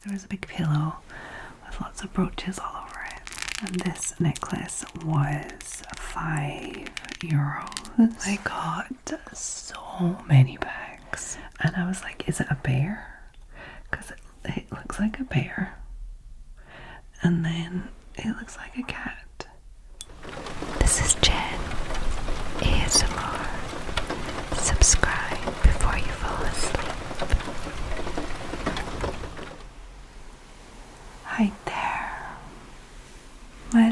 There was a big pillow with lots of brooches all over it. And this necklace was €5. I got so many bags. And I was like, is it a bear? Because it looks like a bear. And then it looks like a cat. This is Jen, ASMR. Subscribe before you fall asleep. Hi there, my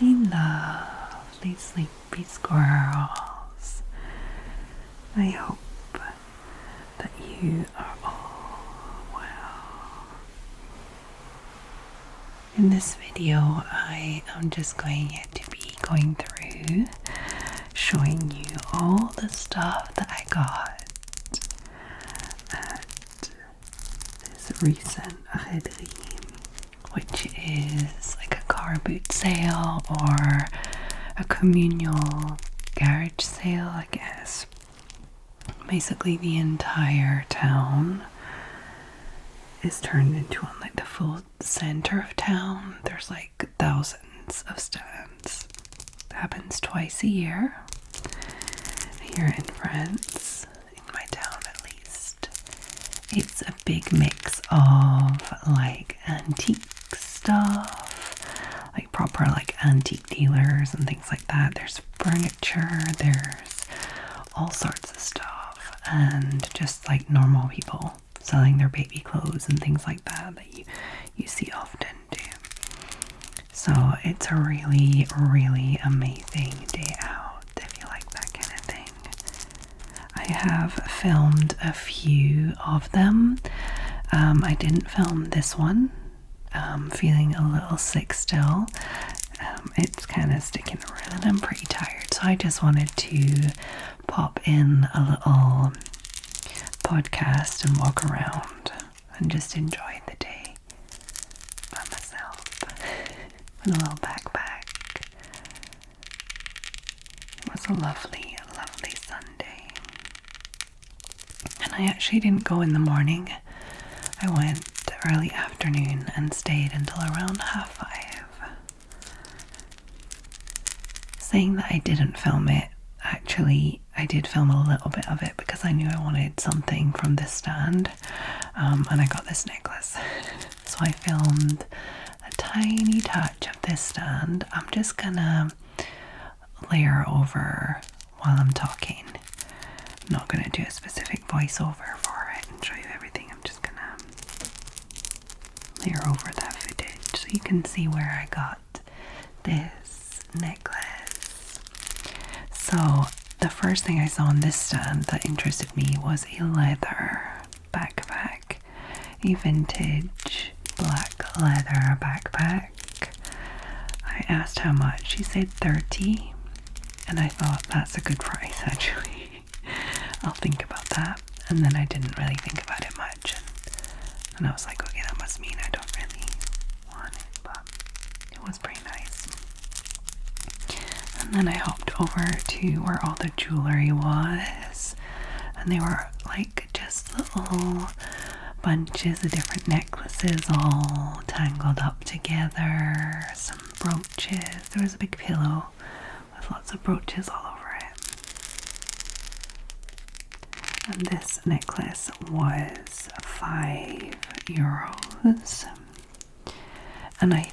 lovely, lovely sleepy squirrels. I hope that you are all well. In this video, I am just going to be going through showing you all the stuff that I got at this recent Gresham, which is like a car boot sale or a communal garage sale, I guess. Basically the entire town is turned into like the full center of town. There's like thousands of stands. It happens twice a year here in France, in my town at least. It's a big mix of like antique stuff, like proper like antique dealers and things like that. There's furniture, there's all sorts of stuff, and just like normal people selling their baby clothes and things like that you see often too. So it's a really, really amazing day out if you like that kind of thing. I have filmed a few of them. I didn't film this one. Feeling a little sick still. It's kind of sticking around. I'm pretty tired, so I just wanted to pop in a little podcast and walk around and just enjoy the day by myself with a little backpack. It was a lovely, lovely Sunday. And I actually didn't go in the morning. I went early afternoon and stayed until around 5:30. Saying that I didn't film it, actually I did film a little bit of it because I knew I wanted something from this stand, and I got this necklace. So I filmed a tiny touch of this stand. I'm just gonna layer over while I'm talking. I'm not gonna do a specific voiceover for it and show you everything. I'm just gonna layer over that footage so you can see where I got this necklace. So the first thing I saw on this stand that interested me was a leather backpack, a vintage black leather backpack. I asked how much. She said 30, and I thought that's a good price actually. I'll think about that. And then I didn't really think about it much, and I was like, okay, that must mean I don't really want it, but it was pretty nice. And then I hopped over to where all the jewelry was, and they were like just little bunches of different necklaces all tangled up together, some brooches. There was a big pillow with lots of brooches all over it. And this necklace was €5. And I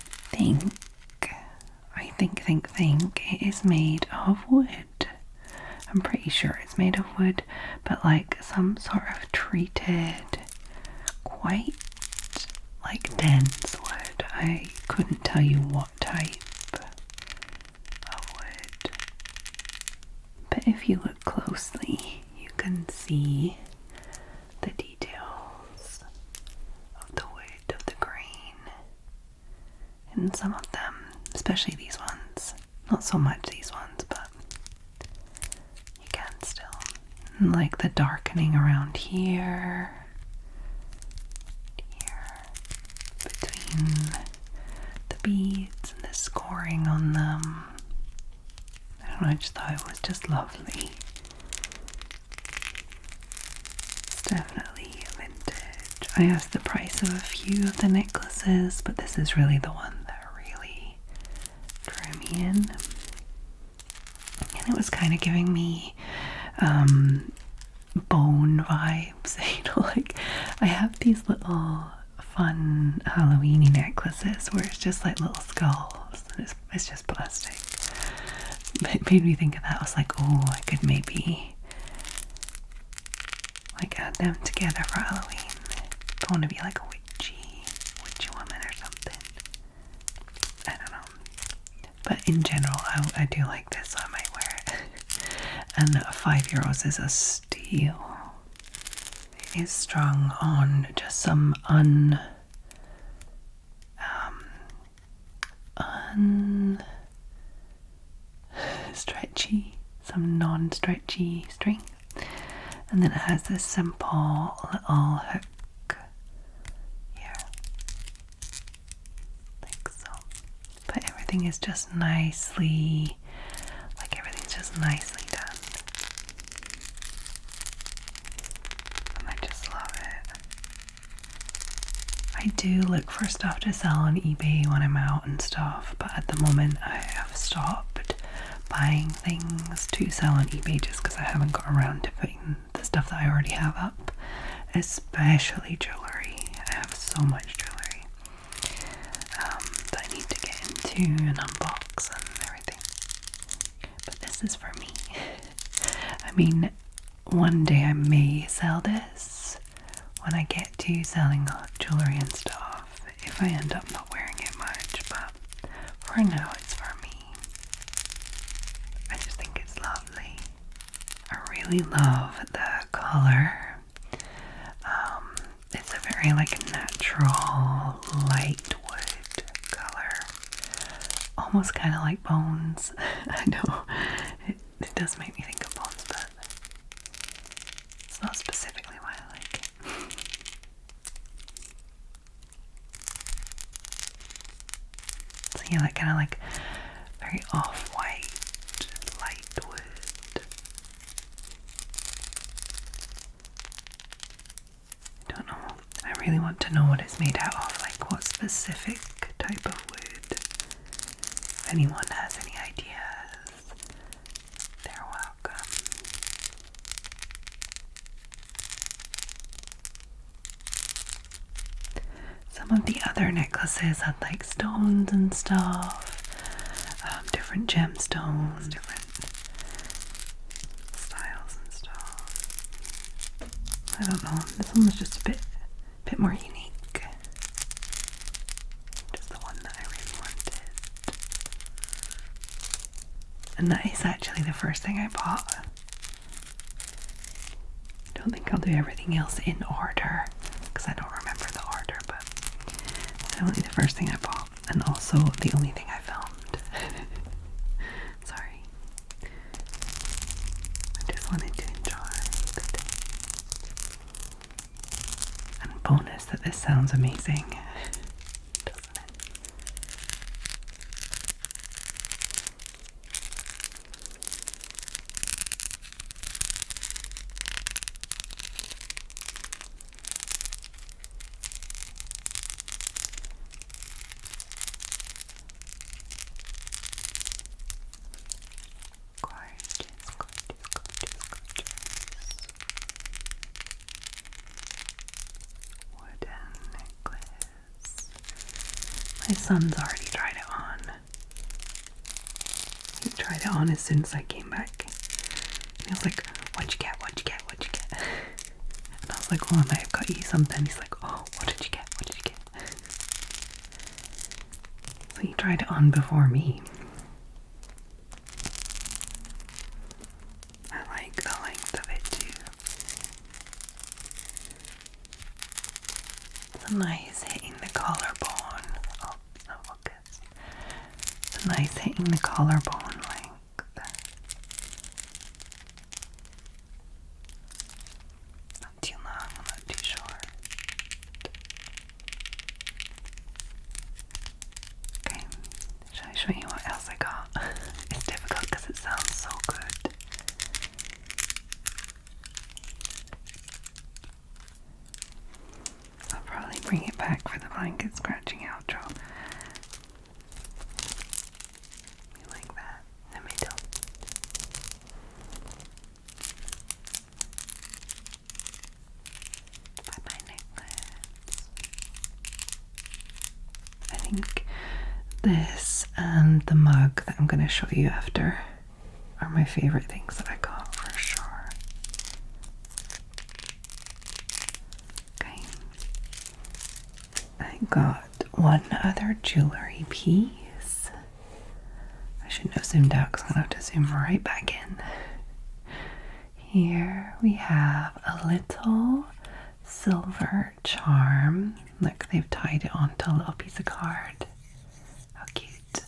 think it is made of wood. I'm pretty sure it's made of wood, but like some sort of treated, quite like dense wood. I couldn't tell you what type of wood, but if you look closely, you can see the details of the wood, of the grain in some of them, especially these ones. Not so much these ones, but you can still. And like the darkening around here, between the beads and the scoring on them. I don't know, I just thought it was just lovely. It's definitely vintage. I asked the price of a few of the necklaces, but this is really the one that really drew me in. And it was kind of giving me bone vibes. You know, like I have these little fun Halloweeny necklaces where it's just like little skulls and it's just plastic. It made me think of that. I was like, oh, I could maybe like add them together for Halloween. I want to be like a witchy woman or something. I don't know. But in general, I do like this, so I might wear it. And €5 is a steal. It is strung on just some non-stretchy string. And then it has this simple little hook here, like so. But everything is just nicely done. And I just love it. I do look for stuff to sell on eBay when I'm out and stuff, but at the moment I have stopped buying things to sell on eBay just because I haven't got around to putting the stuff that I already have up, especially jewellery. I have so much jewellery that I need to get into and unbox and everything. But this is for me. I mean, one day I may sell this when I get to selling jewellery and stuff, if I end up not wearing it much, but for now it's for me. I just think it's lovely. I really love the color. It's a very like natural light wood color, almost kind of like bones. I know it does make me think of bones, but it's not specifically why I like it. So yeah, like kind of like very off-white light wood. I don't know. I really want to know what it's made out of, like what specific type of wood. If anyone has any ideas, they're welcome. Some of the other necklaces had like stones and stuff, different gemstones, different styles and stuff. I don't know, this one was just a bit more unique. Just the one that I really wanted. And that is actually the first thing I bought. I don't think I'll do everything else in order because I don't remember the order, but it's definitely the first thing I bought and also the only thing I filmed. Sorry. I just wanted to enjoy the day. And bonus that this sounds amazing, doesn't it? Wooden necklace. My son's already tried it on. He tried it on as soon as I came back. He was like, what'd you get? What'd you get? What'd you get? And I was like, oh, I might have got you something. He's like, oh, what did you get? What did you get? So he tried it on before me. I like the length of it too. It's a nice hitting the collarbone. Oh, it's not focused. It's a nice hitting the collarbone length. Not too long, not too short. Okay, shall I show you what else I got? It's difficult because it sounds so good. bring it back for the blanket scratching outro. Like that, in the middle. Bye-bye necklace. I think this and the mug that I'm going to show you after are my favorite things that I got for sure. Okay. I got one other jewelry piece. I shouldn't have zoomed out because I'm going to have to zoom right back in. Here we have a little silver charm. Look, they've tied it onto a little piece of card. How cute.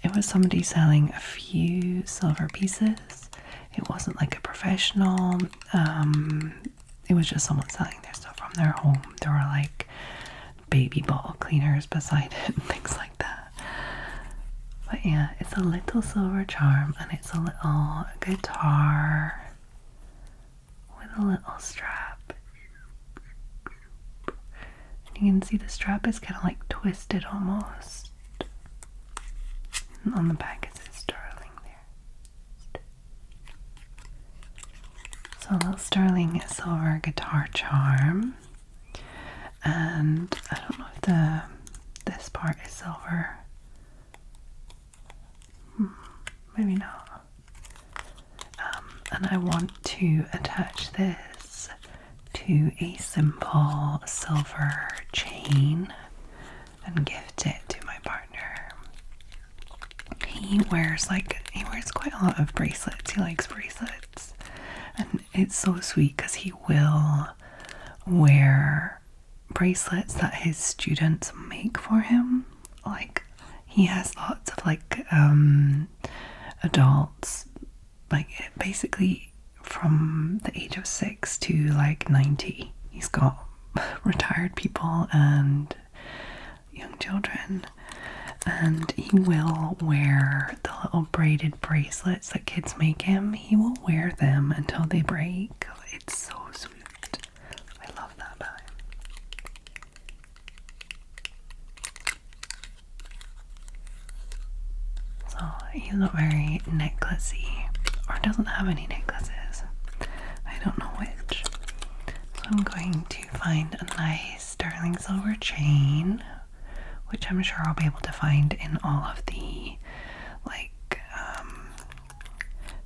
It was somebody selling a few silver pieces. It wasn't like a professional. It was just someone selling their stuff from their home. There were like baby bottle cleaners beside it and things like that. But yeah, it's a little silver charm and it's a little guitar with a little strap. And you can see the strap is kind of like twisted almost. And on the back it says sterling there. So a little sterling silver guitar charm. And I don't know if this part is silver. Maybe not. And I want to attach this to a simple silver chain and gift it to my partner. He wears quite a lot of bracelets. He likes bracelets. And it's so sweet because he will wear bracelets that his students make for him. Like, he has lots of like adults, like basically from the age of 6 to like 90. He's got retired people and young children, and he will wear the little braided bracelets that kids make him. He will wear them until they break. It's so sweet. I love that about him. So he's not very necklacey, or doesn't have any necklaces. I don't know which. So I'm going to find a nice sterling silver chain, which I'm sure I'll be able to find in all of the like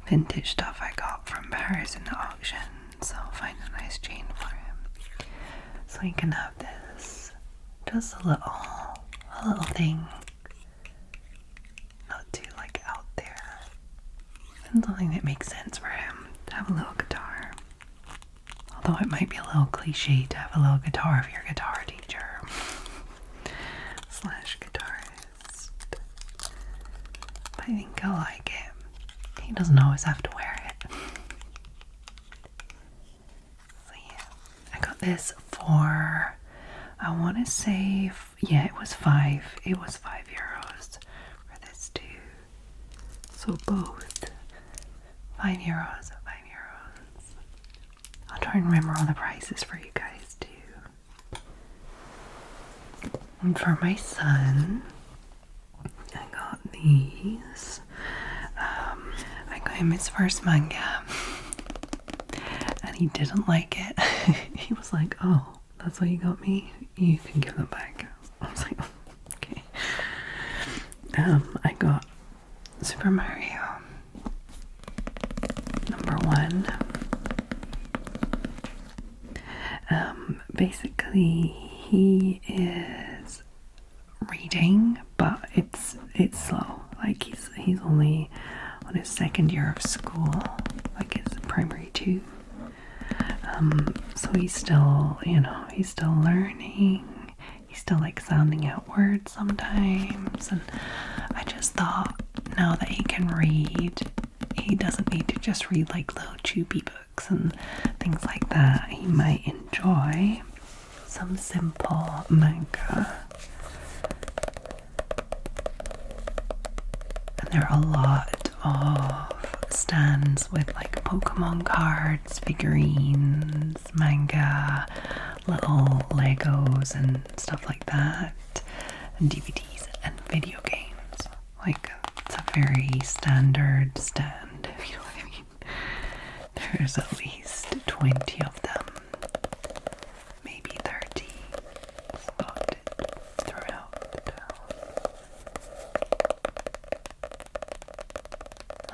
vintage stuff I got from Paris in the auction. So I'll find a nice chain for him. So he can have this. Just a little thing. Not too like out there. And something that makes sense for him to have a little guitar. Although it might be a little cliche to have a little guitar if you're a guitar teacher. / guitarist. But I think he'll like it. He doesn't always have to wear it. So yeah, I got this for, I want to say, yeah, it was €5 for this too. So both €5. I'll try and remember all the prices for you guys too. And for my son, I got these. I got him his first manga, and he didn't like it. He was like, "Oh, that's what you got me? You can give them back." I was like, "Okay." I got Super Mario #1. Basically, he is reading, but it's slow. Like he's only on his 2nd year of school, like his primary 2. So he's still, he's still learning. He's still like sounding out words sometimes, and I just thought now that he can read, he doesn't need to just read like little choopy books and things like that. He might enjoy some simple manga. And there are a lot of stands with like Pokemon cards, figurines, manga, little Legos and stuff like that, and DVDs and video games. Like, it's a very standard stand, if you know what I mean. There's at least 20 of them, maybe 30 spotted throughout the town.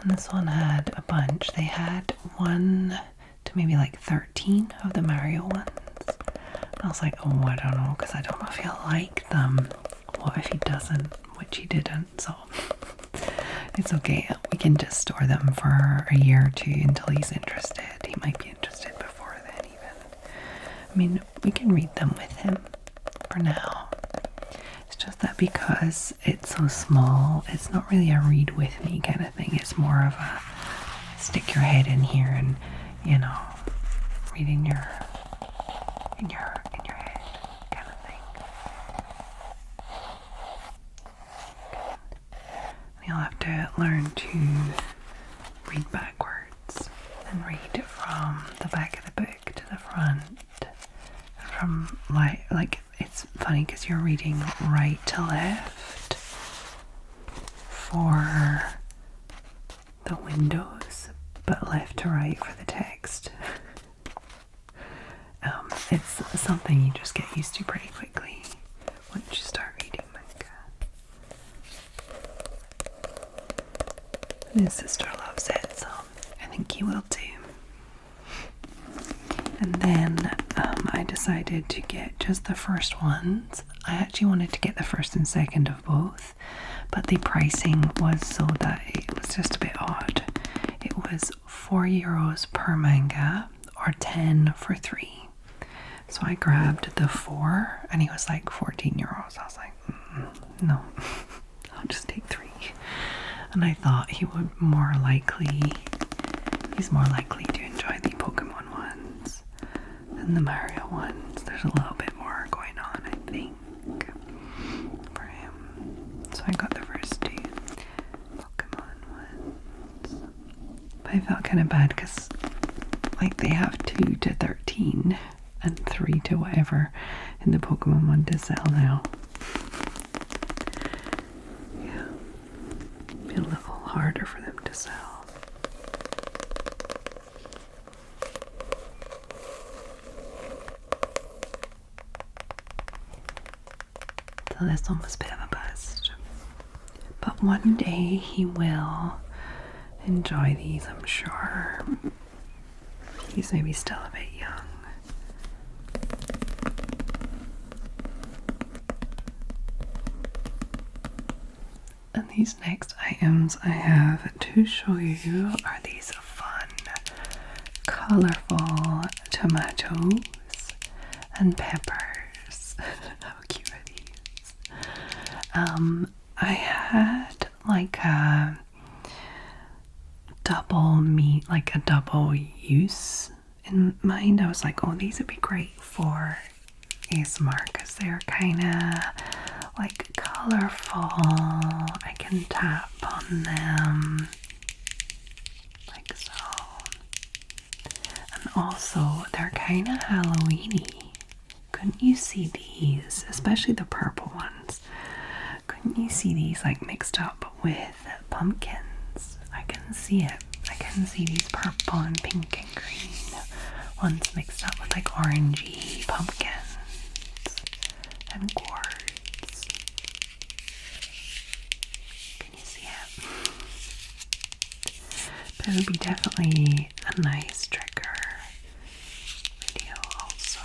And this one had a bunch. They had 1 to maybe like 13 of the Mario ones. I was like, oh, I don't know, because I don't know if he'll like them. What if he doesn't? Which he didn't, so it's okay. We can just store them for a year or two until he's interested. He might be interested before then, even. I mean, we can read them with him for now. It's just that because it's so small, it's not really a read with me kind of thing. It's more of a stick your head in here and, you know, read in your head kind of thing. You'll have to learn to read backwards and read from the back of the book to the front. From like it's funny because you're reading right to left for the windows, but left to right for the text. It's something you just get used to pretty quickly once you start reading manga. His sister loves it, so I think he will too. And then I decided to get just the first ones. I actually wanted to get the first and second of both, but the pricing was so that it was just a bit odd. It was €4 per manga or 10 for 3. So I grabbed the 4 and he was like €14. I was like, no, I'll just take 3. And I thought he's more likely to enjoy the Pokemon ones than the Mario ones. There's a little bit more going on, I think, for him. So I got the first 2 Pokemon ones. But I felt kind of bad because, like, they have 2 to 13 and 3 to whatever in the Pokemon one to sell now. Yeah. Be a little harder for them to sell. So this one was a bit of a bust. But one day he will enjoy these, I'm sure. He's maybe still a bit young. And these next items I have to show you are these fun, colourful tomatoes and peppers. How cute are these? I had like a double use in mind. I was like, oh, these would be great for ASMR because they're kind of like colourful. I can tap on them like so. And also they're kind of Halloweeny. Couldn't you see these, especially the purple ones? Couldn't you see these like mixed up with pumpkins? I can see it. I can see these purple and pink and green ones mixed up with like orangey pumpkins and gourds. Can you see it? But it would be definitely a nice trigger video also.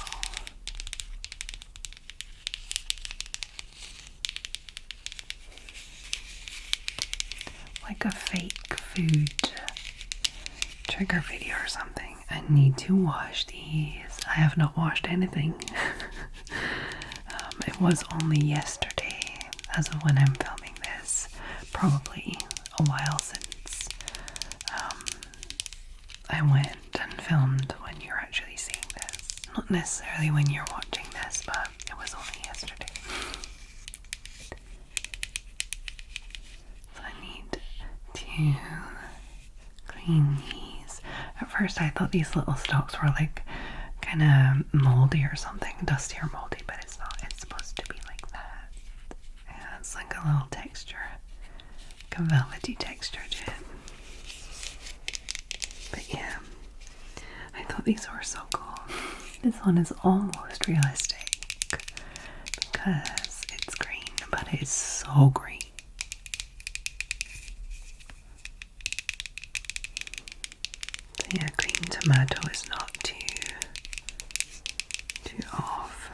Like a fake food trigger video or something. I need to wash these. I have not washed anything. It was only yesterday, as of when I'm filming this. Probably a while since I went and filmed when you're actually seeing this. Not necessarily when you're watching this, but it was only yesterday. So I need to clean these. At first I thought these little stalks were like kind of moldy or something, dusty or moldy, but it's not. It's supposed to be like that. Yeah, it's like a little texture, like a velvety texture to it. But yeah, I thought these were so cool. This one is almost realistic because it's green, but it's so green. So yeah, green tomato is not too off,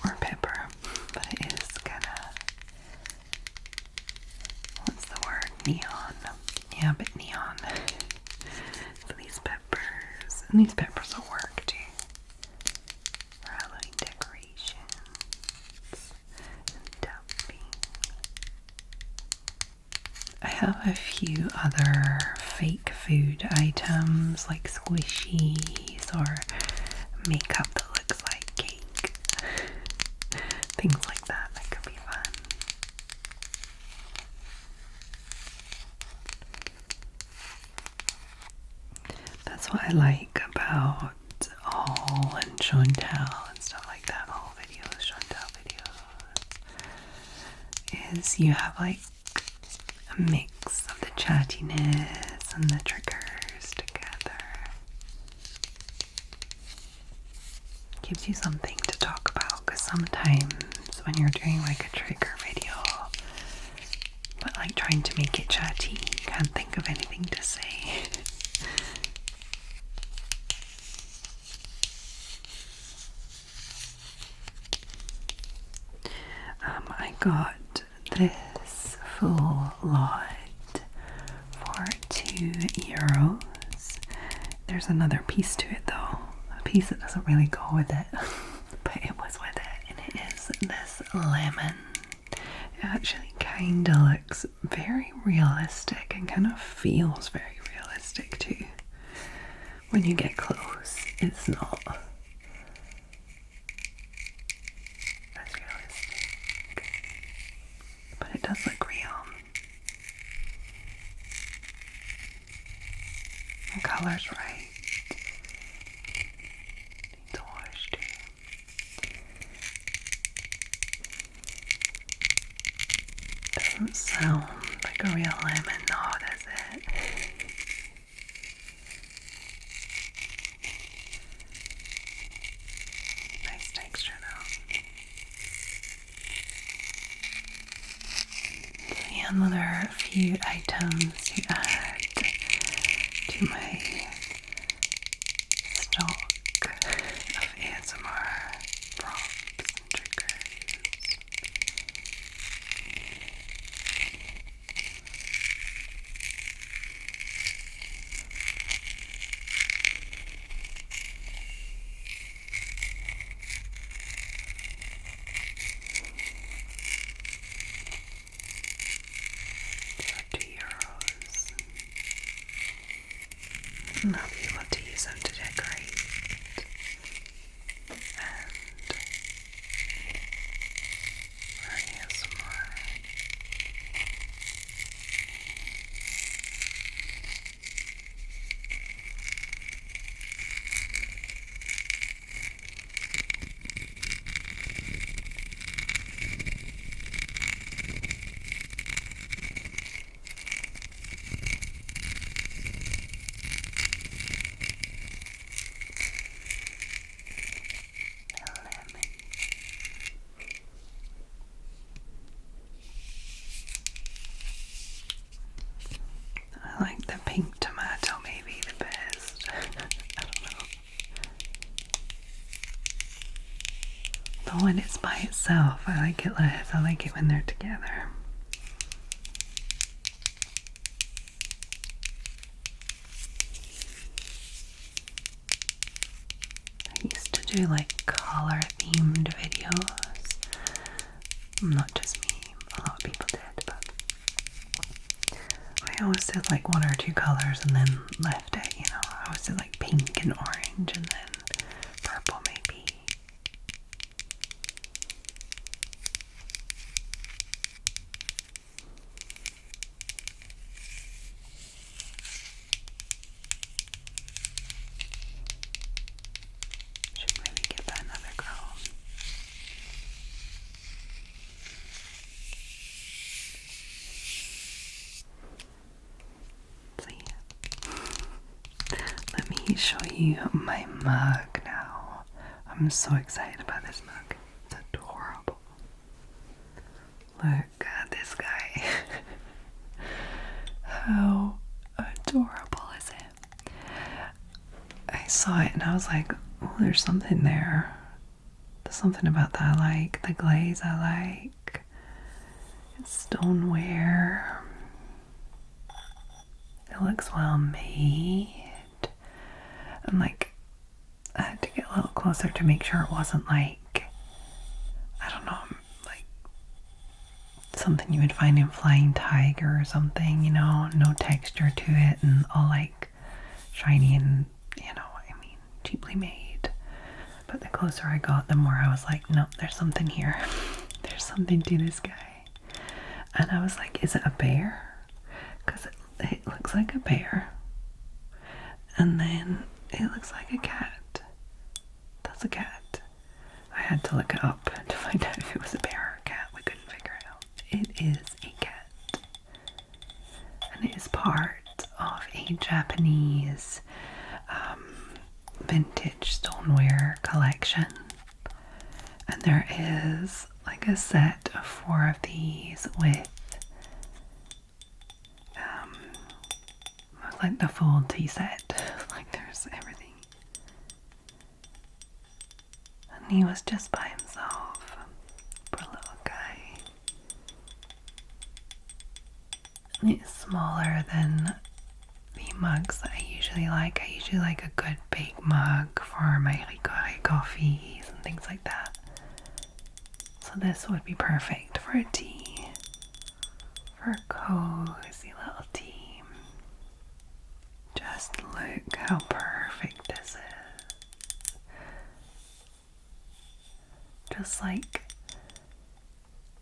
or pepper, but it is kind of, what's the word, neon. Yeah, a bit neon. So these peppers, and these peppers will work too for Halloween decorations and dumping. I have a few other fake food items like squishies or makeup that looks like cake. Things like that could be fun. That's what I like about haul and show and tell and stuff like that. Haul videos, show and tell videos. Is you have like a mix of the chattiness and the triggers together. Gives you something to talk about, because sometimes when you're doing like a trigger video but like trying to make it chatty, you can't think of anything to say. I got this full lot for €2. There's another piece to it though, a piece that doesn't really go with it, but it was with it, and it is this lemon. It actually kind of looks very realistic and kind of feels very realistic too. When you get close, it's not as realistic, but it does look real. The color's right. Needs a wash too. Doesn't sound like a real lemon, no, does it? Nice texture though. Another few items to add to my stock of ASMR props and triggers. For €2. And I'll be able to use them to decorate. And for ASMR. I like the pink tomato maybe the best. I don't know. But when it's by itself, I like it less. I like it when they're together. I used to do like color themed videos. Not just me, a lot of people did, but I always did like one or two colors and then left it, you know. I always did like pink and orange and then purple maybe. me show you my mug now. I'm so excited about this mug. It's adorable. Look at this guy. How adorable is it? I saw it and I was like, oh, there's something there. There's something about that I like. The glaze I like. It's stoneware. It looks well made. And like, I had to get a little closer to make sure it wasn't like, I don't know, like something you would find in Flying Tiger or something, you know, no texture to it and all like shiny and, you know what I mean, cheaply made. But the closer I got, the more I was like, nope, there's something here. There's something to this guy. And I was like, is it a bear? Because it looks like a bear. And then it looks like a cat. That's a cat. I had to look it up to find out if it was a bear or a cat. We couldn't figure it out. It is a cat. And it is part of a Japanese vintage stoneware collection. And there is like a set of 4 of these with like the full tea set. Like there's everything. And he was just by himself. Poor little guy. And it's smaller than the mugs that I usually like. I usually like a good big mug for my ricotta coffees and things like that. So this would be perfect for a tea. For a cozy little tea. Just look how perfect this is. Just like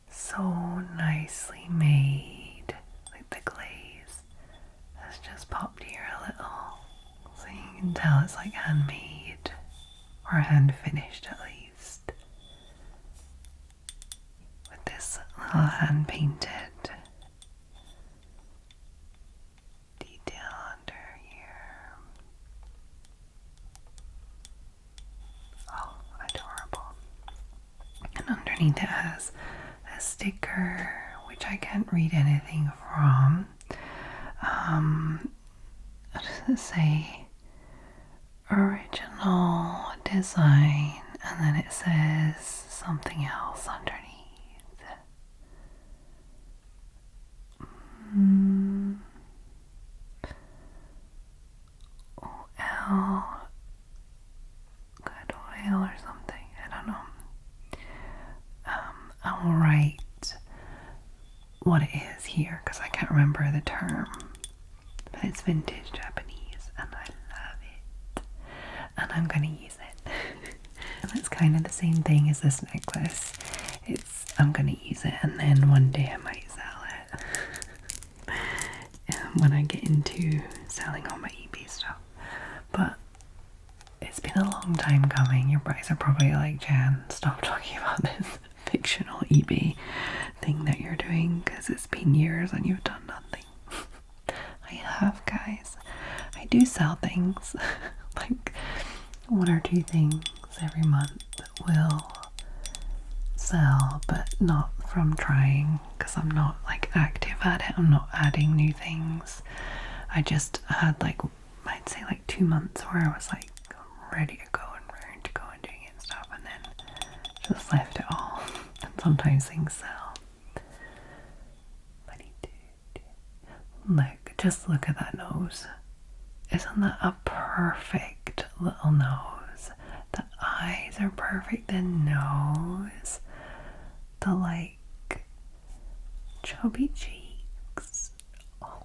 so nicely made. Like the glaze has just popped here a little. So you can tell it's like handmade or hand finished at least. With this little hand painted underneath it has a sticker which I can't read anything from. What does it say? Original design, and then it says something else underneath. OL good oil or something, I don't know. I will write what it is here because I can't remember the term, but it's vintage Japanese and I love it and I'm gonna use it. And it's kind of the same thing as this necklace. I'm gonna use it and then one day I might sell it when I get into selling all my eBay stuff. But it's been a long time coming. Your guys are probably like, Jan, stop talking about this fictional eBay thing that you're doing because it's been years and you've done nothing. I have, guys. I do sell things like 1 or 2 things every month will sell, but not from trying because I'm not like active at it. I'm not adding new things. I just had like, I'd say like 2 months where I was like ready to go and raring to go and doing it and stuff, and then just left it all. And sometimes things sell. But he did. Look, just look at that nose. Isn't that a perfect little nose? The eyes are perfect, the nose, the like chubby cheeks. Oh,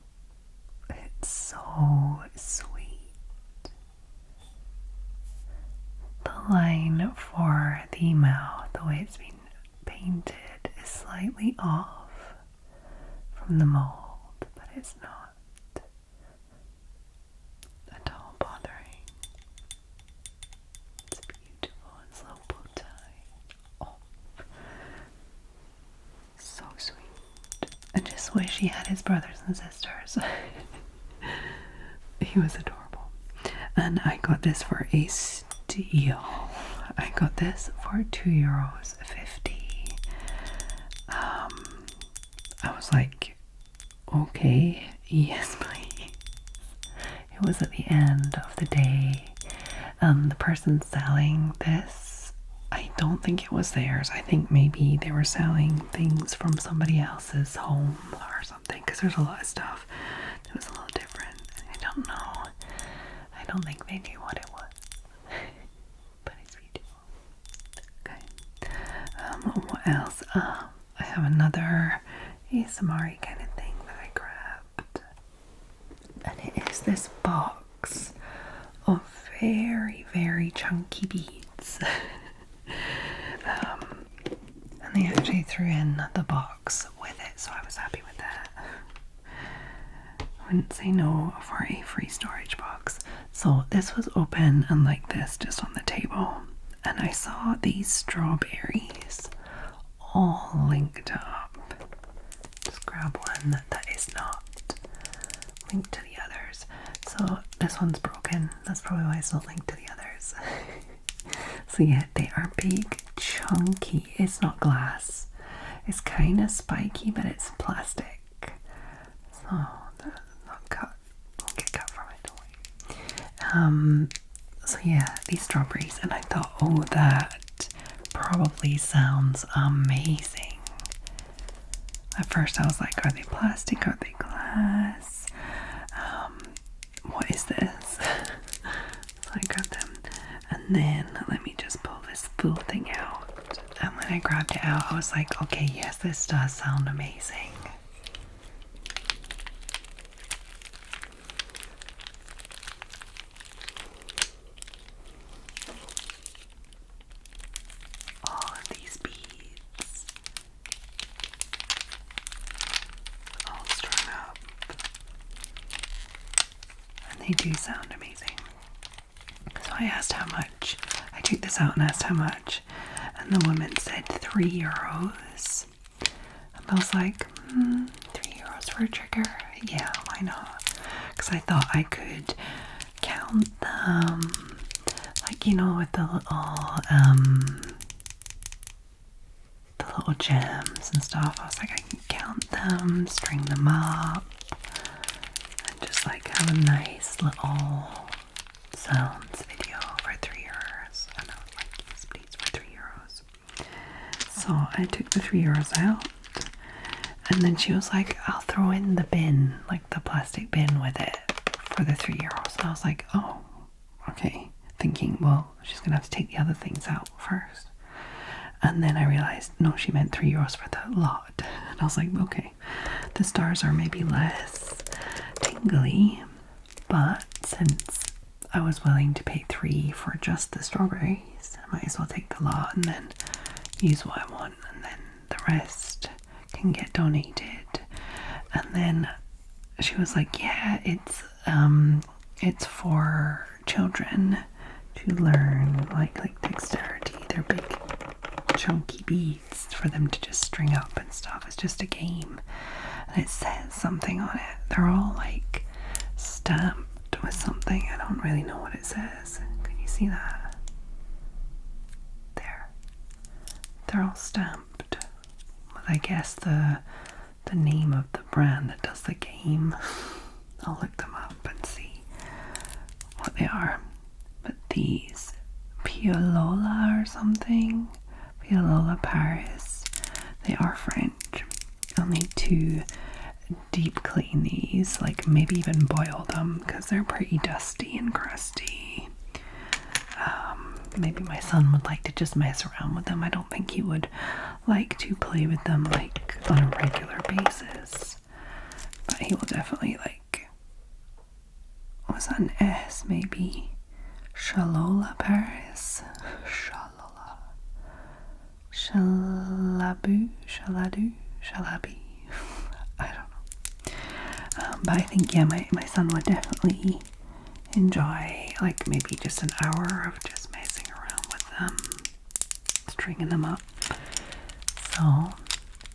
it's so sweet. The line for the mouth, the way it's been painted, is slightly off from the mold, but it's not at all bothering. It's beautiful. It's a little bow tie. Oh, so sweet. I just wish he had his brothers and sisters. He was adorable. and I got this for a steal. I got this for €2.50. I was like, okay, yes please. It was at the end of the day. The person selling this, I don't think it was theirs. I think maybe they were selling things from somebody else's home or something, because there's a lot of stuff that was a little different. I don't know. I don't think they knew what it was. But it's beautiful. Okay. What else? I have another ASMR kind of thing that I grabbed. And it is this box of very, very chunky beads. And they actually threw in the box with it, so I was happy with that. I wouldn't say no for a free storage box. So this was open and like this, just on the table. And I saw these strawberries all linked up. Just grab one that is not linked to the others. So this one's broken. That's probably why it's not linked to the others. So yeah, they are big, chunky. It's not glass. It's kind of spiky, but it's plastic. So that's not cut. Won't get cut from it, don't worry. So yeah, these strawberries, and I thought, oh, that probably sounds amazing. At first I was like, are they plastic? Are they glass? What is this? So I grabbed them, and then let me just pull this full thing out. And when I grabbed it out, I was like, okay, yes, this does sound amazing. All of these beads, all strung up. And they do sound amazing. So I asked how much. I took this out and asked how much. And the woman said €3. And I was like, €3 for a trigger? Yeah, why not? Because I thought I could count them. Like, you know, with the little gems and stuff. I was like, I can count them, string them up, and just like have a nice little sounds video for €3. And I was like, yes please, for €3. So I took the €3 out, and then she was like, I'll throw in the bin, like the plastic bin with it for the €3. And I was like, oh, okay. Thinking, well, she's gonna have to take the other things out first. And then I realized, no, she meant €3 for the lot. And I was like, okay, the stars are maybe less tingly, but since I was willing to pay $3 for just the strawberries, I might as well take the lot and then use what I want, and then the rest can get donated. And then she was like, yeah, it's for children to learn like dexterity. They're big chunky beads for them to just string up and stuff. It's just a game, and it says something on it. They're all like stamped with something. I don't really know what it says. Can you see that? There, they're all stamped with, I guess, the name of the brand that does the game. I'll look them up and see what they are. But these Piolola or something, Piolola Paris, they are French. I'll need to deep clean these, like maybe even boil them, because they're pretty dusty and crusty. Maybe my son would like to just mess around with them. I don't think he would like to play with them like on a regular basis, but he will definitely like, was that an S maybe? Shalola Paris? Shalola. Shalabu? Shaladu? Shalabi? I don't know. But I think, yeah, my son would definitely enjoy like maybe just an hour of just messing around with them, stringing them up. So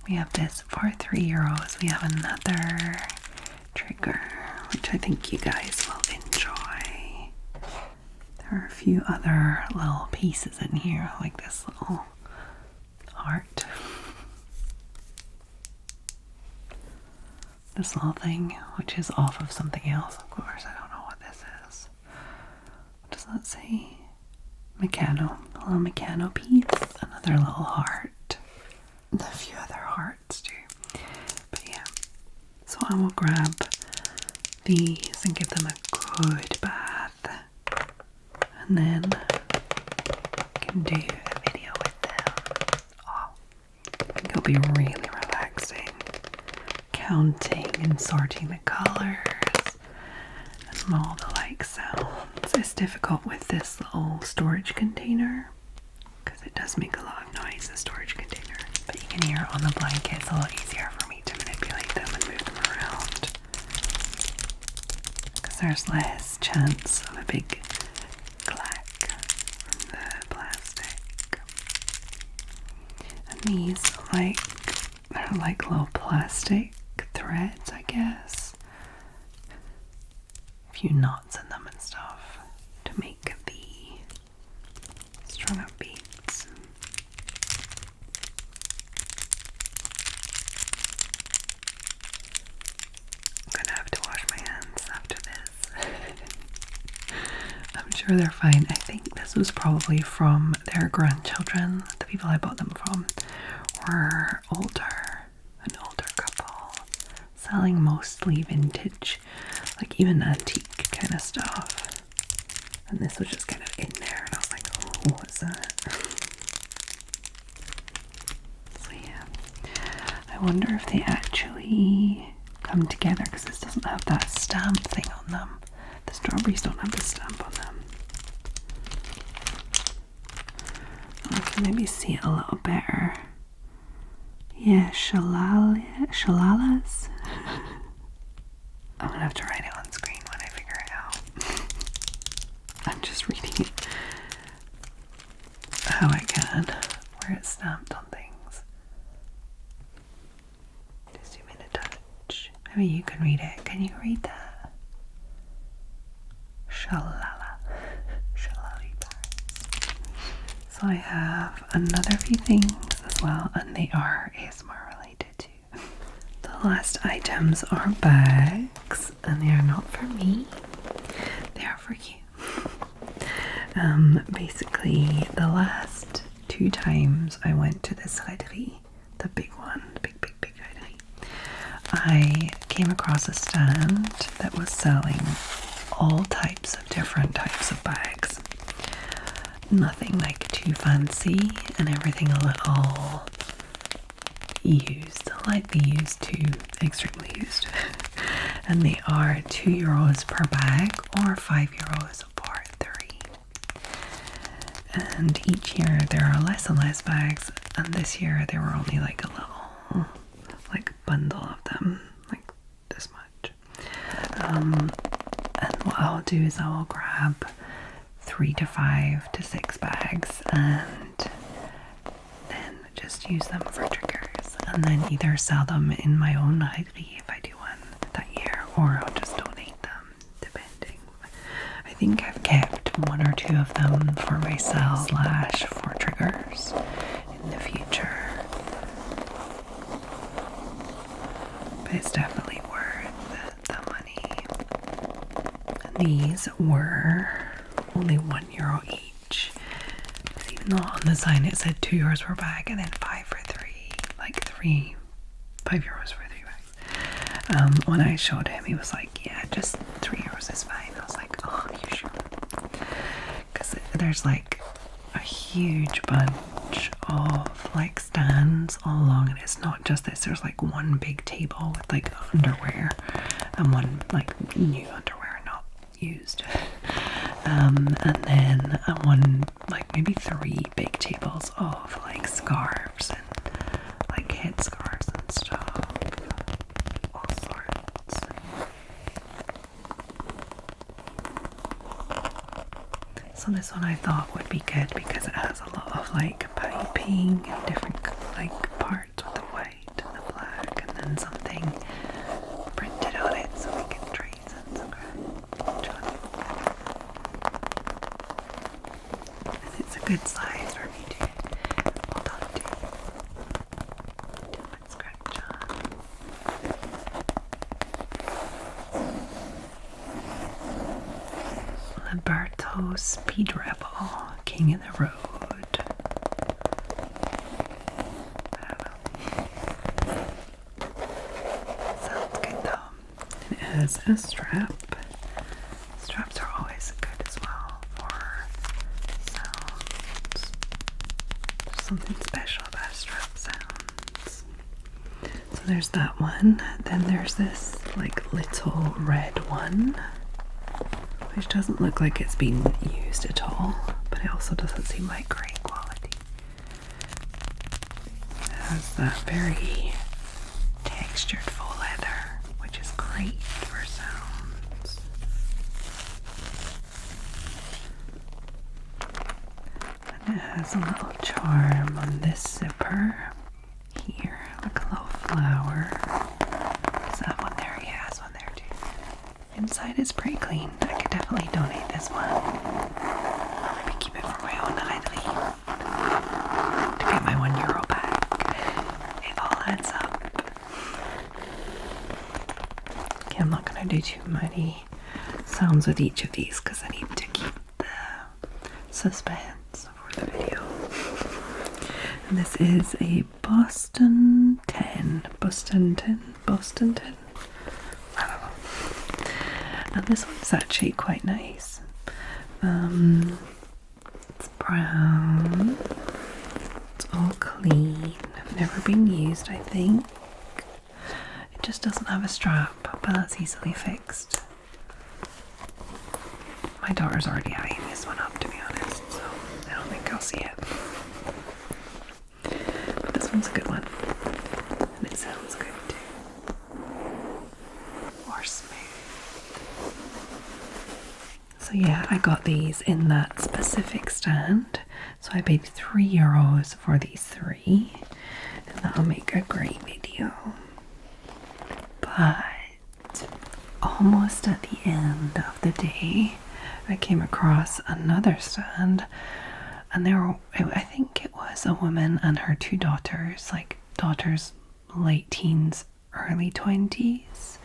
we have this for €3. We have another trigger, which I think you guys will enjoy. are a few other little pieces in here, like this little heart. This little thing, which is off of something else, of course. I don't know what this is. What does that say? Meccano. A little Meccano piece. Another little heart. And a few other hearts too. But yeah. So I will grab these and give them a good bath. And then I can do a video with them. Oh, I think it'll be really relaxing. Counting and sorting the colors and all the like sounds. It's difficult with this little storage container because it does make a lot of noise, the storage container. But you can hear on the blanket, it's a lot easier for me to manipulate them and move them around because there's less chance of a big clack from the plastic. And these they're like little plastic threads, I guess. A few knots in them and stuff to make the strung up beads. I'm gonna have to wash my hands after this. I'm sure they're fine. I think this was probably from their grandchildren. The people I bought them from were an older couple, selling mostly vintage, like even antique kind of stuff. And this was just kind of in there, and I was like, oh, what's that? So yeah, I wonder if they actually come together, because this doesn't have that stamp thing on them. The strawberries don't have the stamp on them. I can maybe see it a little better. Yeah, shalalas. I'm gonna have to write it on screen when I figure it out. I'm just reading it how I can, where it's stamped on things. Just zoom in a touch. Maybe you can read it. Can you read that? Shalala. Shalalitas. So I have another few things as well, and they are ASMR related too. The last items are bags, and they are not for me, they are for you. Basically, the last 2 times I went to this CEDEX, the big one, the big CEDEX, I came across a stand that was selling all types of different types of bags. Nothing like too fancy, and everything a little used, lightly used to extremely used. And they are €2 per bag or €5 for 3. And each year there are less and less bags, and this year there were only like a little bundle of them, like this much. And what I'll do is I will grab 3 to 5 to 6 bags and then just use them for triggers, and then either sell them in my own CEDEX if I do one that year, or I'll just donate them, depending. I think I've kept 1 or 2 of them for myself / for triggers in the future, but it's definitely worth the money. And these were only €1 each. Even though on the sign it said €2 per bag and then 5 for 3, like €5 for 3 bags. When I showed him, he was like, yeah, just €3 is fine. I was like, oh, you sure? Because there's like a huge bunch of like stands all along, and it's not just this. There's like one big table with like underwear and one like new underwear not used. And then one, like maybe 3 big tables of like scarves and like head scarves and stuff, all sorts. So this one I thought would be good because it has a lot of like piping and different like parts with the white and the black, and then something printed on it so we can trace it. Okay. good size for me to hold on to. Don't scratch on. Liberto Speed Rebel, King of the Road. Sounds good though. And it has a strap. Straps are always good as well for sounds. There's something special about strap sounds. So there's that one. Then there's this like little red one, which doesn't look like it's been used at all, but it also doesn't seem like great quality. It has that very textured faux leather, which is great for sounds. And it has a little charm on this zipper here, like a little flower. Is that one there? Yeah, there's one there too. Inside is pretty clean. I could definitely donate this one. I'll maybe keep it for my own idly to get my €1 back. It all adds up. Okay, I'm not going to do too many sounds with each of these because I need to keep the suspense for the video. And this is a Boston 10. Boston 10? Boston 10? I don't know. And this one's actually quite nice. It's brown. It's all clean. Never been used, I think. It just doesn't have a strap, but that's easily fixed. My daughter's already eyeing this one up, to be honest, so I don't think I'll see it. But this one's a good one. And it sounds good too. Or smooth. So yeah, I got these in that specific stand. So I paid €3 for these 3. And that'll make a great video. But almost at the end of the day, I came across another stand, and I think it was a woman and her 2 daughters, like daughters late teens, early 20s,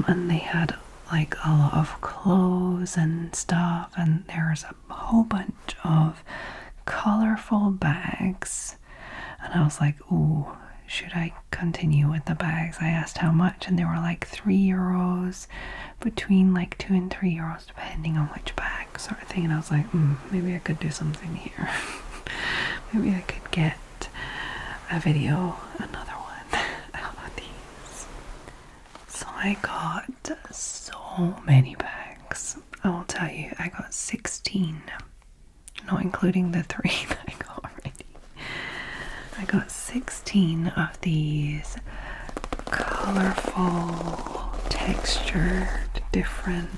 and they had like a lot of clothes and stuff, and there was a whole bunch of colorful bags, and I was like, ooh, should I continue with the bags? I asked how much, and they were like €3, between like €2 and €3 depending on which bag, sort of thing. And I was like, maybe I could do something here. Maybe I could get a video, another one out of these. So I got so many bags. I will tell you, I got 16, not including the 3 that I got already. I got 16 of these colorful, textured, different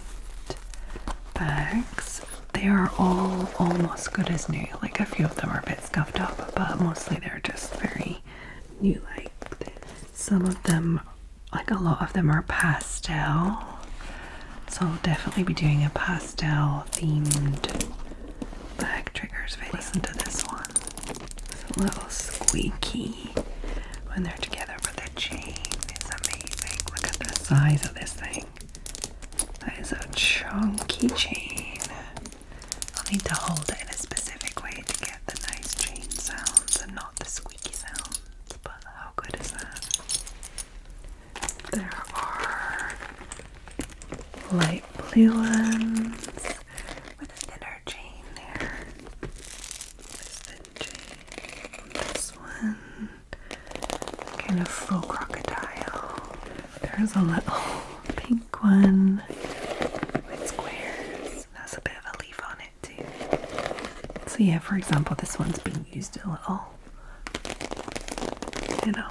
bags. They are all almost good as new. Like a few of them are a bit scuffed up, but mostly they're just very new-like. Some of them, like a lot of them, are pastel. So I'll definitely be doing a pastel themed bag triggers video. Listen to this one. It's a little squeaky when they're together, but the chain is amazing. Look at the size of this thing. That is a chunky chain. I'll need to hold it in a specific way to get the nice chain sounds and not the squeaky sounds. But how good is that? There are light blue ones with a thinner chain there. This thin chain. This one, kind of faux crocodile. There's a little pink one with squares. That's a bit of a leaf on it too. So yeah, for example, this one's been used a little. You know,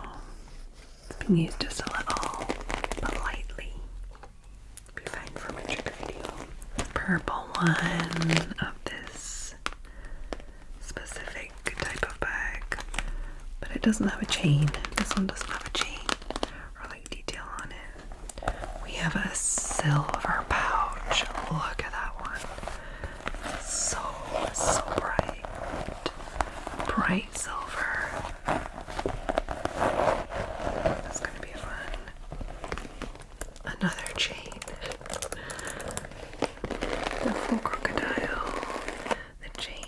it's been used just a little, but lightly. Be fine for my trigger video. Purple one of this specific type of bag, but it doesn't have a chain. This one doesn't have a chain or like detail on it. We have a silver pouch. Look at that one. So bright. bright silver. That's gonna be fun. Another chain. The full crocodile. The chain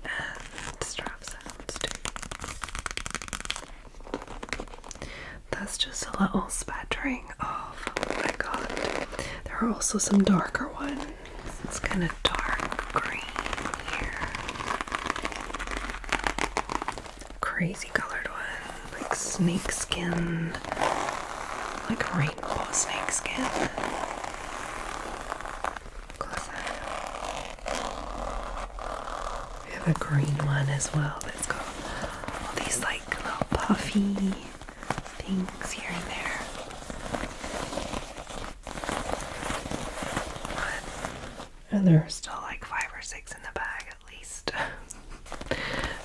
and strap sounds too. That's just a little spattering of what I got. There are also some darker ones. It's kind of dark green here. Crazy colored one, like snake skin, like rainbow snake skin. Close that. We have a green one as well that's got all these like little puffy things here and there. And there are still like 5 or 6 in the bag at least.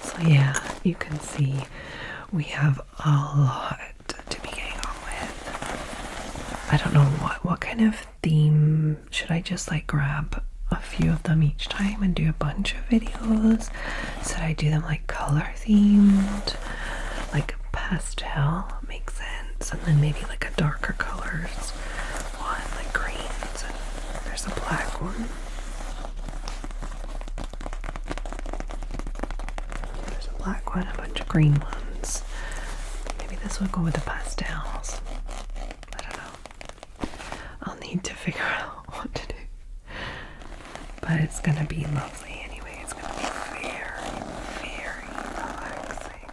So yeah, you can see we have a lot to be getting on with. I don't know what kind of theme. Should I just like grab a few of them each time and do a bunch of videos? Should I do them like color themed? Like pastel makes sense, and then maybe like a darker colors one, like greens, and there's a black one. There's a black one, a bunch of green ones. Maybe this will go with the pastels. I don't know. I'll need to figure out what to do. But it's gonna be lovely anyway. It's gonna be very, very relaxing.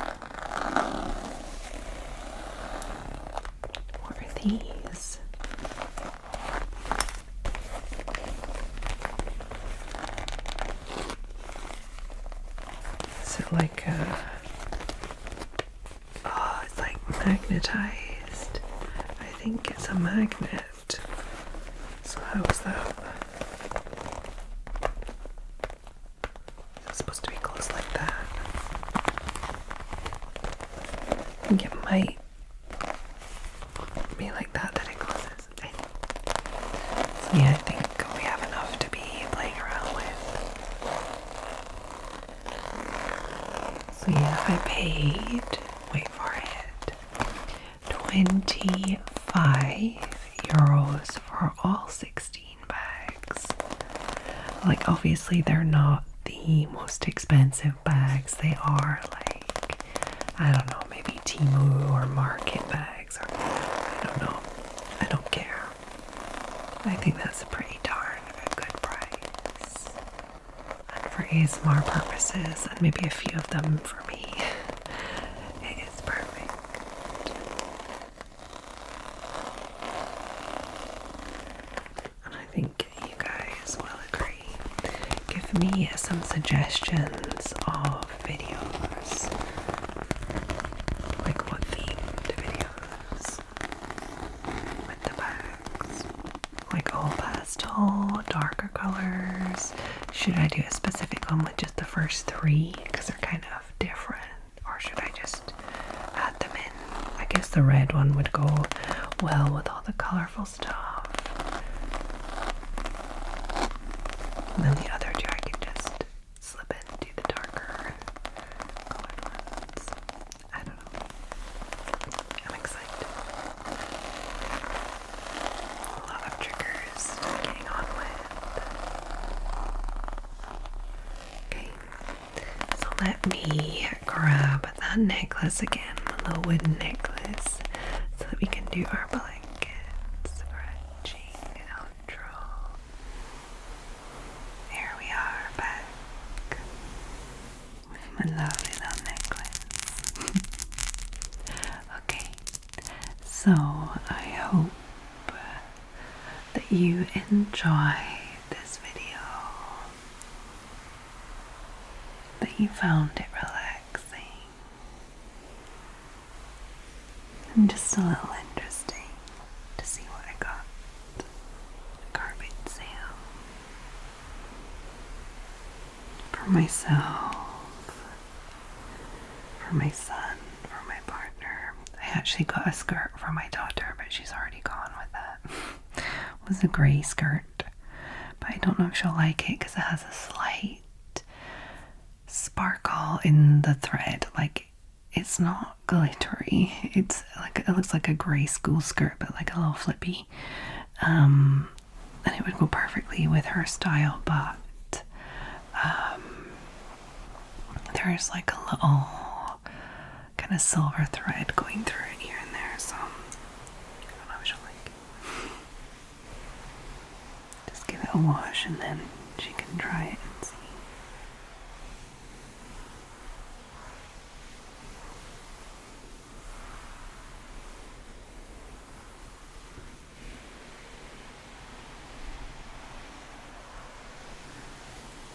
What are these? Is it like a... Oh, it's like magnetized. I think it's a magnet. So how is that? It's supposed to be close like that. I think it might be like that it closes. So yeah, I think we have enough to be playing around with. So yeah, I paid, wait for it, €25 for all 16 bags. Like obviously they're not the most expensive bags. They are like, I don't know, maybe Temu or market bags, or I don't know. I don't care. I think that's a pretty darn good price. And for ASMR purposes, and maybe a few of them for me, it is perfect. And I think you guys will agree. Give me some suggestions of videos. Like what themed videos with the bags? Like all pastel, darker colors? Should I do a specific one with just the first 3 because they're kind of different? Or should I just add them in? I guess the red one would go well with all the colorful stuff. And then the other 2 I could just slip into the darker colored ones. I don't know. I'm excited. A lot of triggers getting on with. Okay, so let me grab that necklace again, the little wooden necklace, so that we can do our blanket scratching outro. Here we are back with my lovely little necklace. Okay, so I hope that you enjoy this video, that you found it relaxing and just a little interesting to see what I got. A garbage sale for myself, for my son, for my partner. I actually got a skirt for my daughter, but she's already gone with that. It was a grey skirt, but I don't know if she'll like it because it has a slight sparkle in the thread. Like, it's not glittery. It's like, it looks like a grey school skirt, but like a little flippy. And it would go perfectly with her style, but there's like a little kind of silver thread going through it here and there, so I don't know if she'll like it. Just give it a wash and then she can try it and see.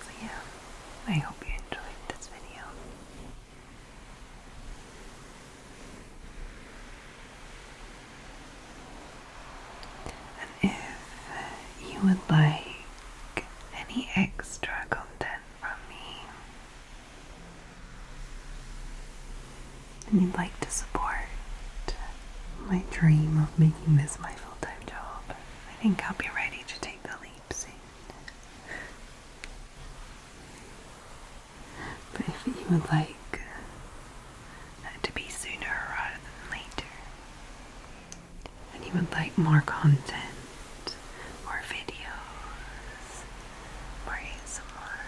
So yeah, I hope you enjoyed this video. And if you would like any extra content from me, and you'd like to support my dream of making this my full-time job, I think I'll be ready to take the leap soon. But if you would like that to be sooner rather than later, and you would like more content, more videos, more ASMR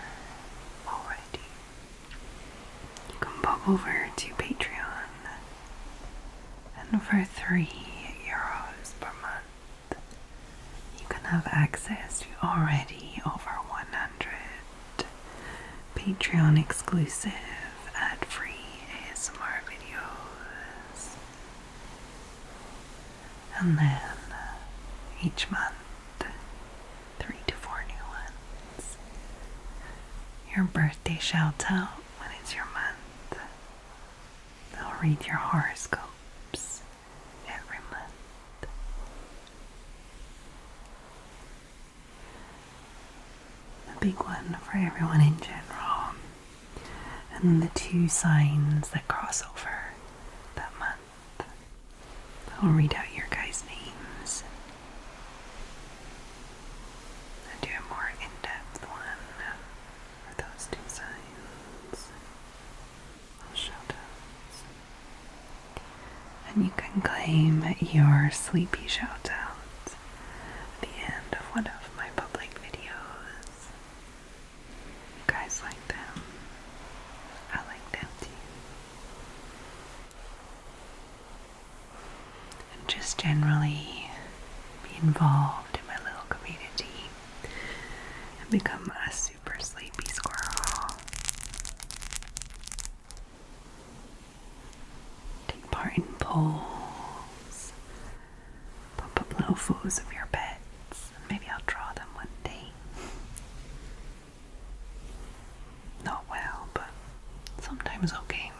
already, you can pop over to Patreon, and for €3 per month, you can have access to already over 100 Patreon exclusive ad-free ASMR videos. And then each month, 3 to 4 new ones. Your birthday shout out when it's your month. They'll read your horoscopes every month. The big one for everyone in general. And the 2 signs that cross over that month. I'll read out your guys' names and do a more in-depth one for those 2 signs. Little shout-outs. And you can claim your sleepy shout-out at the end of one of my public videos. You guys like them? I like them too. And just generally be involved in my little community and become a super sleepy squirrel. Take part in polls. Pop up little photos of your pets. Maybe I'll draw them one day. Not well, but sometimes okay.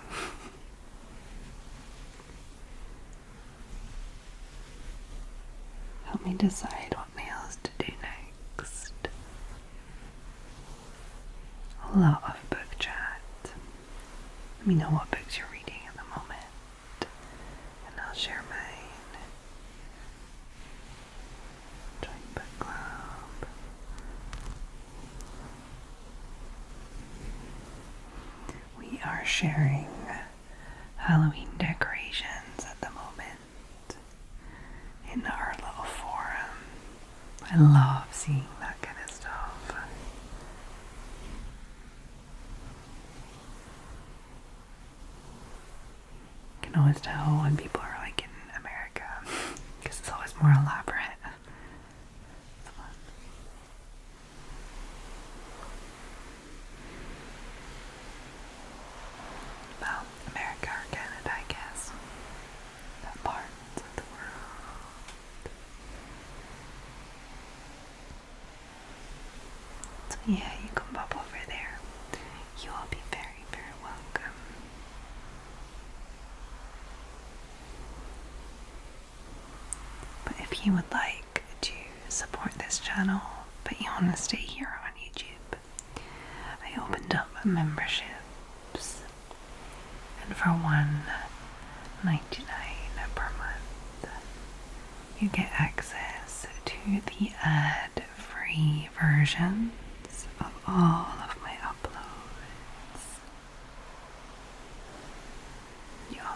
Help me decide what nails to do next. A lot of book chat. Let me know what books you're reading at the moment, and I'll share mine. Join book club. We are sharing Halloween decorations at the moment in our little forum. I love seeing that kind of stuff. You can always tell when people are like in America because it's always more elaborate. It's fun. Well, America or Canada, I guess. That part of the world. So yeah, you can pop over there. You will be very, very welcome. But if you would like to support this channel, but you want to stay here on YouTube, I opened up memberships, and for $1.99 per month, you get access to the ad-free versions of all of my uploads.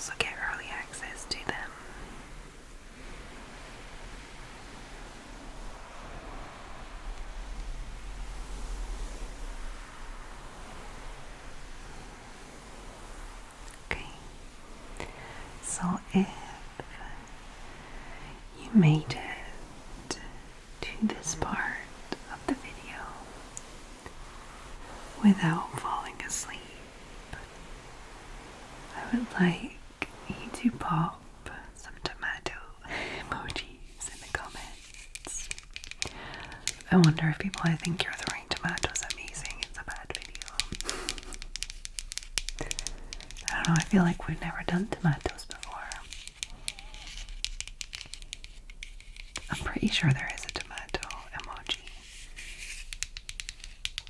also get early access to them. Okay, so if you made it to this part of the video without falling asleep, I would like you to pop some tomato emojis in the comments. I wonder if people think you're throwing tomatoes at me saying it's a bad video. I don't know, I feel like we've never done tomatoes before. I'm pretty sure there is a tomato emoji.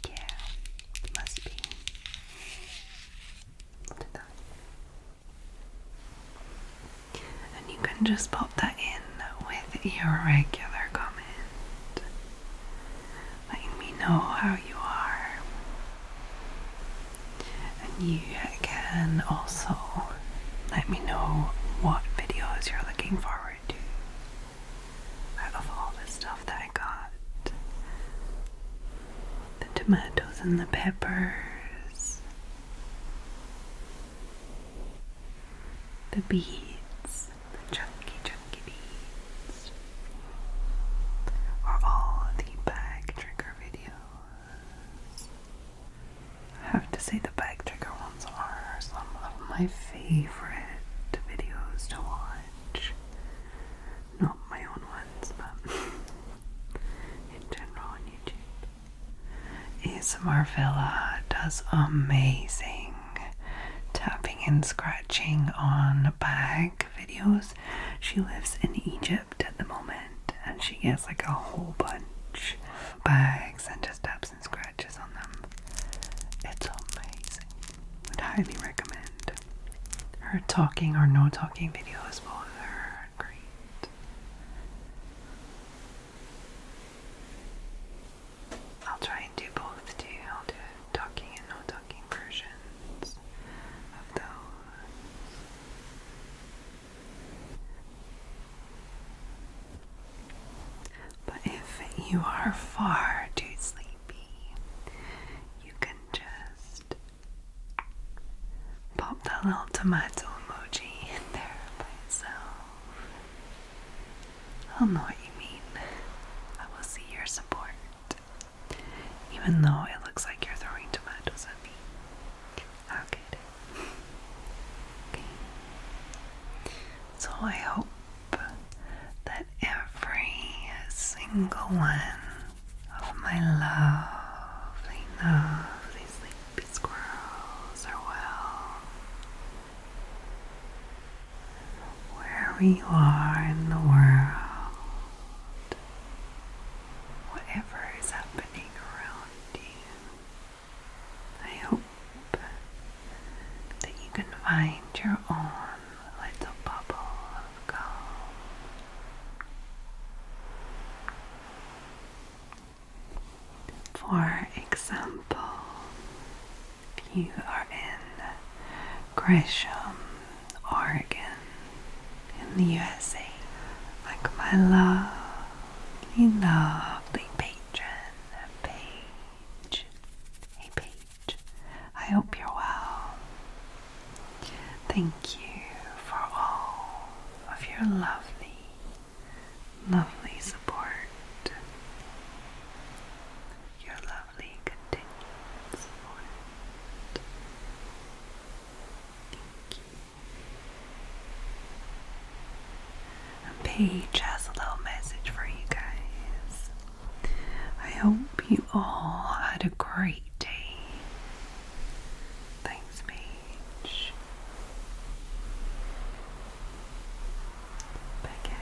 Yeah, must be. Look at that. And you can just pop that in with your regular comment, letting me know how you are. And you can also let me know what videos you're looking forward to out of all the stuff that I got. The tomatoes and the peppers, the beets, the chunky beets, or all of the bag trigger videos. I have to say the bag trigger ones are some of my favorite videos to watch. Not my own ones, but in general on YouTube. ASMR Villa does amazing tapping and scratching on bag videos. She lives in Egypt at the moment, and she gets like a whole bunch of bags and just taps and scratches on them. It's amazing. Would highly recommend. Her talking or no talking videos, both are great. I'll try and do both too. I'll do talking and no talking versions of those. But if you are far too sleepy, you can just pop that little tomato emoji in there by itself. I'll know what you mean. I will see your support, even though it looks like you're throwing tomatoes at me. I'll get it. Okay. So I hope that every single one of my lovely, lovely sleepy squirrels are well. Wherever you are in the world, whatever is happening around you, I hope that you can find your own little bubble of calm. For example, if you are in Gresham, Oregon, in the USA, like my lovely patron, Paige. Hey Paige, I hope you're well. Thank you for all of your lovely, lovely support. Your lovely continued support. Thank you. And Paige has a little message for you guys. I hope you all had a great day. Thanks, Paige. Back at you.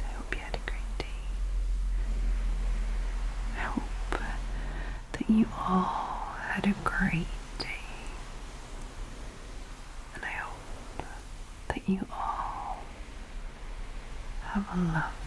I hope you had a great day. I hope that you all had a great day. And I hope that you all have a lovely